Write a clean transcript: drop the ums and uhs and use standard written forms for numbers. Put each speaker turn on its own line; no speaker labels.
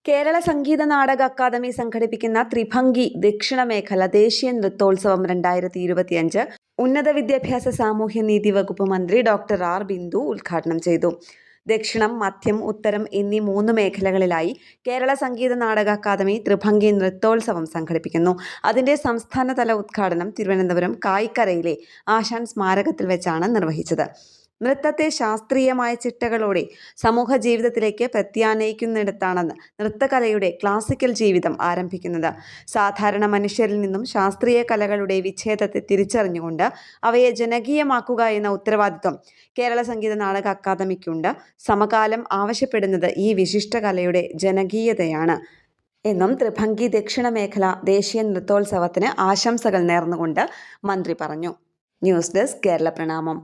Kerala Sangeetha Nataka academy സംഘടിപ്പിക്കുന്ന ത്രിഭംഗി ദക്ഷിണ മേഖല ദേശീയ നൃത്തോത്സവം 2025 ഉന്നത വിദ്യാഭ്യാസ സാമൂഹ്യനീതി വകുപ്പ് മന്ത്രി ഡോക്ടർ ആർ ബിന്ദു ഉദ്ഘാടനം ചെയ്തു. ദക്ഷിണം, മധ്യം, ഉത്തരം എന്നീ 3 മേഖലകളിലായി കേരള സംഗീത നാടക അക്കാദമി ത്രിഭംഗി നൃത്തോത്സവം സംഘടിപ്പിക്കുന്നു. അതിന്റെ സംസ്ഥാനതല ഉദ്ഘാടനം തിരുവനന്തപുരം കായിക്കരയിലെ ആശാൻ സ്മാരകത്തിൽ വെച്ചാണ് നിർവഹിച്ചത്. നൃത്തത്തെ ശാസ്ത്രീയമായ ചിട്ടകളോടെ സമൂഹ ജീവിതത്തിലേക്ക് പ്രത്യാനയിക്കുന്നിടത്താണ് നൃത്തകലയുടെ ക്ലാസിക്കൽ ജീവിതം ആരംഭിക്കുന്നത്. സാധാരണ മനുഷ്യരിൽ നിന്നും ശാസ്ത്രീയ കലകളുടെ വിച്ഛേദത്തെ തിരിച്ചറിഞ്ഞുകൊണ്ട് അവയെ ജനകീയമാക്കുക എന്ന ഉത്തരവാദിത്വം കേരള സംഗീത നാടക അക്കാദമിക്കുണ്ട്. സമകാലം ആവശ്യപ്പെടുന്നത് ഈ വിശിഷ്ട കലയുടെ ജനകീയതയാണ് എന്നും ത്രിഭംഗി ദക്ഷിണ മേഖല ദേശീയ നൃത്തോത്സവത്തിന് ആശംസകൾ നേർന്നുകൊണ്ട് മന്ത്രി പറഞ്ഞു. ന്യൂസ് ഡെസ്ക് കേരള പ്രണാമം.